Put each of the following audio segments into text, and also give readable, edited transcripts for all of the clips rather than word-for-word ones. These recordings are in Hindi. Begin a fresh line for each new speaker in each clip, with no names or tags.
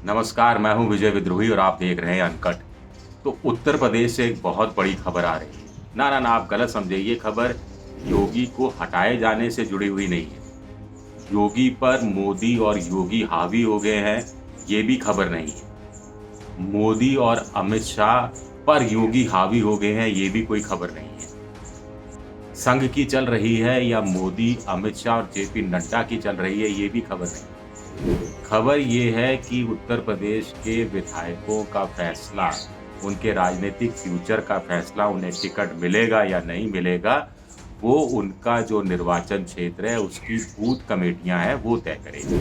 नमस्कार, मैं हूं विजय विद्रोही और आप देख रहे हैं अनकट। तो उत्तर प्रदेश से एक बहुत बड़ी खबर आ रही है। ना, आप गलत समझे, ये खबर योगी को हटाए जाने से जुड़ी हुई नहीं है। योगी पर मोदी और योगी हावी हो गए हैं, ये भी खबर नहीं है। मोदी और अमित शाह पर योगी हावी हो गए हैं, ये भी कोई खबर नहीं है। संघ की चल रही है या मोदी, अमित शाह और जेपी नड्डा की चल रही है, ये भी खबर नहीं है। खबर ये है कि उत्तर प्रदेश के विधायकों का फैसला, उनके राजनीतिक फ्यूचर का फैसला, उन्हें टिकट मिलेगा या नहीं मिलेगा, वो उनका जो निर्वाचन क्षेत्र है उसकी बूथ कमेटियां हैं वो तय करेगी।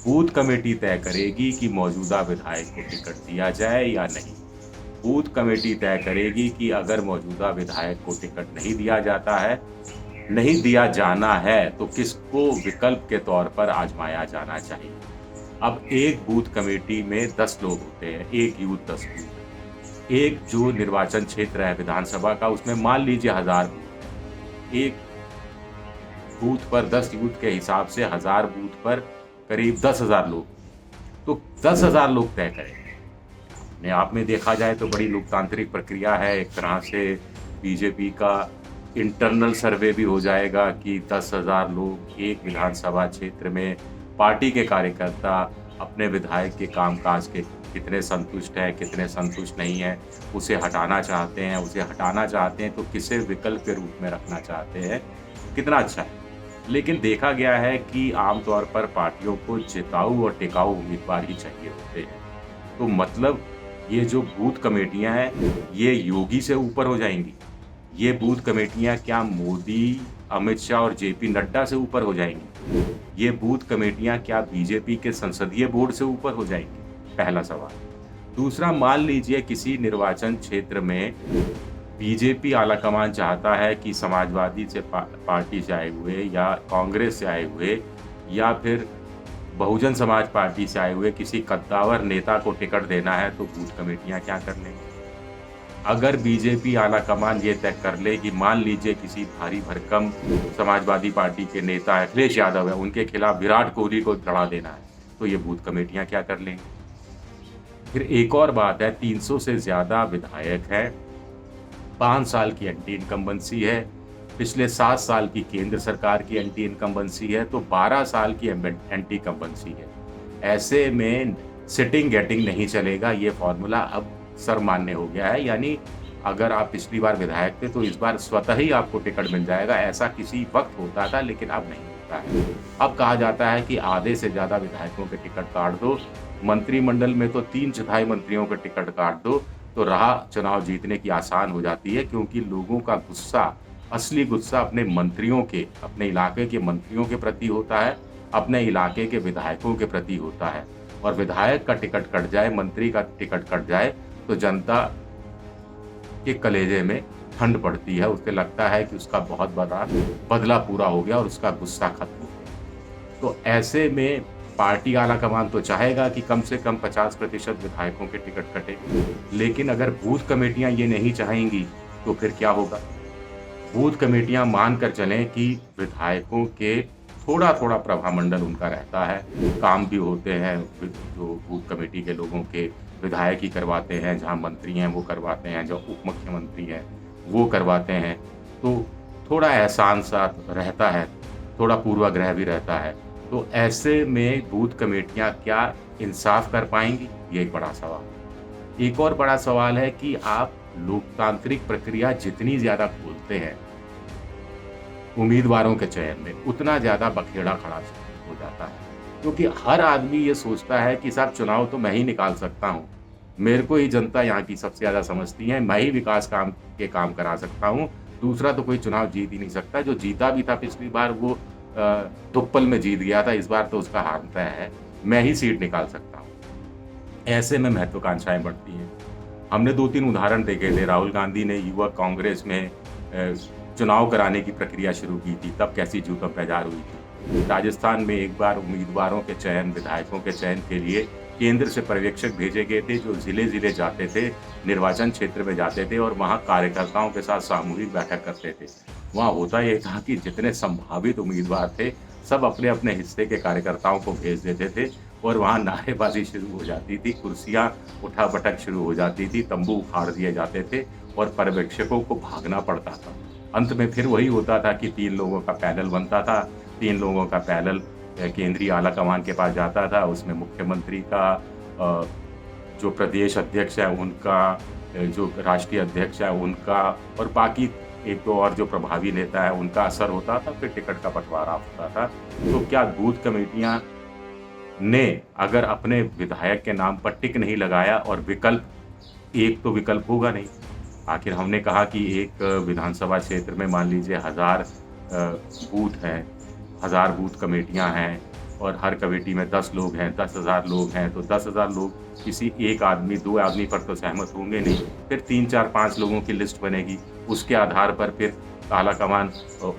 बूथ कमेटी तय करेगी कि मौजूदा विधायक को टिकट दिया जाए या नहीं। बूथ कमेटी तय करेगी कि अगर मौजूदा विधायक को टिकट नहीं दिया जाता है, नहीं दिया जाना है, तो किसको विकल्प के तौर पर आजमाया जाना चाहिए। अब एक बूथ कमेटी में 10 लोग होते हैं, एक यूथ 10 बूथ। एक जो निर्वाचन क्षेत्र है विधानसभा का, उसमें मान लीजिए 1000 बूथ। एक बूथ पर 10 यूथ के हिसाब से 1000 बूथ पर करीब 10,000 लोग। तो 10,000 लोग तय करेंगे। अपने आप में देखा जाए तो बड़ी लोकतांत्रिक प्रक्रिया है। एक तरह से बीजेपी का इंटरनल सर्वे भी हो जाएगा कि 10,000 लोग एक विधानसभा क्षेत्र में, पार्टी के कार्यकर्ता अपने विधायक के कामकाज के कितने संतुष्ट हैं, कितने संतुष्ट नहीं हैं, उसे हटाना चाहते हैं तो किसे विकल्प के रूप में रखना चाहते हैं, कितना अच्छा है। लेकिन देखा गया है कि आमतौर पर पार्टियों को जिताऊ और टिकाऊ उम्मीदवार ही चाहिए होते हैं। तो मतलब ये जो बूथ कमेटियां हैं, ये योगी से ऊपर हो जाएंगी। ये बूथ कमेटियां क्या मोदी, अमित शाह और जेपी नड्डा से ऊपर हो जाएंगी? ये बूथ कमेटियां क्या बीजेपी के संसदीय बोर्ड से ऊपर हो जाएंगी? पहला सवाल। दूसरा, मान लीजिए किसी निर्वाचन क्षेत्र में बीजेपी आलाकमान चाहता है कि समाजवादी से पार्टी से आए हुए या कांग्रेस से आए हुए या फिर बहुजन समाज पार्टी से आए हुए किसी कद्दावर नेता को टिकट देना है, तो बूथ कमेटियां क्या कर लेंगी? अगर बीजेपी आलाकमान ये तय कर ले कि मान लीजिए किसी भारी भरकम समाजवादी पार्टी के नेता अखिलेश यादव है, उनके खिलाफ विराट कोहली को लड़ा देना है, तो ये बूथ कमेटियां क्या कर लेंगी? फिर एक और बात है, 300 से ज़्यादा विधायक हैं, 5 साल की एंटी इनकम्बेंसी है, पिछले 7 साल की केंद्र सरकार की एंटी इनकम्बेंसी है, तो 12 साल की एंटी इनकम्बेंसी है। ऐसे में सिटिंग गेटिंग नहीं चलेगा, ये फॉर्मूला अब सर्वमान्य हो गया है। यानी अगर आप पिछली बार विधायक थे तो इस बार स्वतः ही आपको टिकट मिल जाएगा। ऐसा किसी वक्त होता था लेकिन अब नहीं होता है। अब कहा जाता है कि आधे से ज़्यादा विधायकों के टिकट काट दो, मंत्रिमंडल में तो 3/4 मंत्रियों के टिकट काट दो, तो राह चुनाव जीतने की आसान हो जाती है, क्योंकि लोगों का गुस्सा, असली गुस्सा अपने मंत्रियों के, अपने इलाके के मंत्रियों के प्रति होता है, अपने इलाके के विधायकों के प्रति होता है। और विधायक का टिकट कट जाए, मंत्री का टिकट कट जाए, तो जनता के कलेजे में ठंड पड़ती है। उसे लगता है कि उसका बहुत बड़ा बदला पूरा हो गया और उसका गुस्सा खत्म हो गया। तो ऐसे में पार्टी आलाकमान तो चाहेगा कि कम से कम 50% विधायकों के टिकट कटे, लेकिन अगर बूथ कमेटियां ये नहीं चाहेंगी तो फिर क्या होगा? बूथ कमेटियां मानकर चलें कि विधायकों के थोड़ा-थोड़ा प्रभामंडल उनका रहता है, काम भी होते हैं, जो बूथ कमेटी के लोगों के विधायक ही करवाते हैं, जहाँ मंत्री हैं वो करवाते हैं, जो उप मुख्यमंत्री हैं वो करवाते हैं, तो थोड़ा एहसान सा रहता है, थोड़ा पूर्वाग्रह भी रहता है। तो ऐसे में बूथ कमेटियां क्या इंसाफ कर पाएंगी? ये एक बड़ा सवाल। एक और बड़ा सवाल है कि आप लोकतांत्रिक प्रक्रिया जितनी ज़्यादा खोलते हैं उम्मीदवारों के चयन में, उतना ज़्यादा बखेड़ा खड़ा हो जाता है, क्योंकि हर आदमी ये सोचता है कि साहब चुनाव तो मैं ही निकाल सकता हूँ, मेरे को ही जनता यहाँ की सबसे ज़्यादा समझती है, मैं ही विकास काम करा सकता हूँ, दूसरा तो कोई चुनाव जीत ही नहीं सकता। जो जीता भी था पिछली बार वो तुप्पल में जीत गया था, इस बार तो उसका हार तय है, मैं ही सीट निकाल सकता हूँ। ऐसे में महत्वाकांक्षाएं बढ़ती हैं। हमने 2-3 उदाहरण देखे थे। राहुल गांधी ने युवक कांग्रेस में चुनाव कराने की प्रक्रिया शुरू की थी, तब कैसी जूतों पैजार हुई थी। राजस्थान में एक बार उम्मीदवारों के चयन, विधायकों के चयन के लिए केंद्र से पर्यवेक्षक भेजे गए थे, जो ज़िले-ज़िले जाते थे, निर्वाचन क्षेत्र में जाते थे और वहाँ कार्यकर्ताओं के साथ सामूहिक बैठक करते थे। वहाँ होता ये था कि जितने संभावित उम्मीदवार थे, सब अपने-अपने हिस्से के कार्यकर्ताओं को भेज देते थे और वहाँ नारेबाजी शुरू हो जाती थी, कुर्सियाँ उठा-पटक शुरू हो जाती थी, तंबू उखाड़ दिए जाते थे और पर्यवेक्षकों को भागना पड़ता था। अंत में फिर वही होता था कि 3 लोगों का पैनल बनता था, 3 लोगों का पैनल केंद्रीय आला कमान के पास जाता था, उसमें मुख्यमंत्री का अ, जो प्रदेश अध्यक्ष है उनका, जो राष्ट्रीय अध्यक्ष है उनका और बाकी 1-2 और जो प्रभावी नेता है उनका असर होता था, फिर टिकट का बँटवारा होता था। तो क्या बूथ कमेटियाँ ने अगर अपने विधायक के नाम पर टिक नहीं लगाया और विकल्प एक तो विकल्प होगा नहीं। आखिर हमने कहा कि एक विधानसभा क्षेत्र में मान लीजिए 1000 बूथ हैं, 1000 बूथ कमेटियाँ हैं और हर कमेटी में 10 लोग हैं, 10,000 लोग हैं, तो 10,000 लोग किसी 1 आदमी, 2 आदमी पर तो सहमत होंगे नहीं। फिर 3, 4, 5 लोगों की लिस्ट बनेगी, उसके आधार पर फिर आला-कमान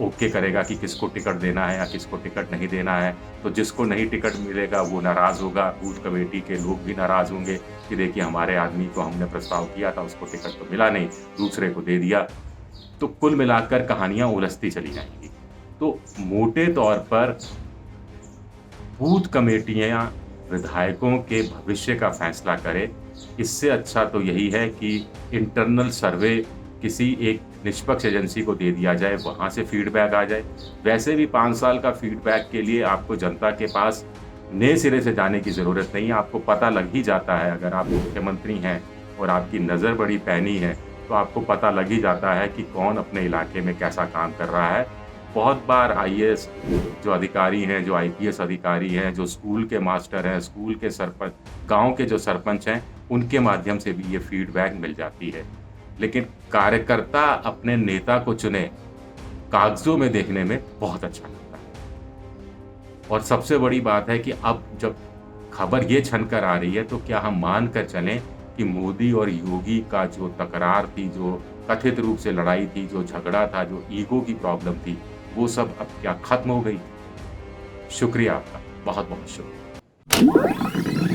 ओके करेगा कि किसको टिकट देना है या किसको टिकट नहीं देना है। तो जिसको नहीं टिकट मिलेगा वो नाराज़ होगा, बूथ कमेटी के लोग भी नाराज़ होंगे कि देखिए हमारे आदमी को हमने प्रस्ताव किया था, उसको टिकट तो मिला नहीं, दूसरे को दे दिया। तो कुल मिलाकर कहानियाँ उलझती चली जाएँगी। तो मोटे तौर पर बूथ कमेटियाँ विधायकों के भविष्य का फैसला करें, इससे अच्छा तो यही है कि इंटरनल सर्वे किसी एक निष्पक्ष एजेंसी को दे दिया जाए, वहाँ से फीडबैक आ जाए। वैसे भी 5 साल का फीडबैक के लिए आपको जनता के पास नए सिरे से जाने की ज़रूरत नहीं है, आपको पता लग ही जाता है। अगर आप मुख्यमंत्री हैं और आपकी नज़र बड़ी पैनी है, तो आपको पता लग ही जाता है कि कौन अपने इलाके में कैसा काम कर रहा है। बहुत बार आईएएस जो अधिकारी हैं, जो आईपीएस अधिकारी हैं, जो स्कूल के मास्टर हैं, स्कूल के सरपंच, गाँव के जो सरपंच हैं, उनके माध्यम से भी ये फीडबैक मिल जाती है। लेकिन कार्यकर्ता अपने नेता को चुने, कागज़ों में देखने में बहुत अच्छा लगता है। और सबसे बड़ी बात है कि अब जब खबर ये छन कर आ रही है, तो क्या हम मान कर चलें कि मोदी और योगी का जो तकरार थी, जो कथित रूप से लड़ाई थी, जो झगड़ा था, जो ईगो की प्रॉब्लम थी, वो सब अब क्या खत्म हो गई? शुक्रिया आपका, बहुत-बहुत शुक्रिया।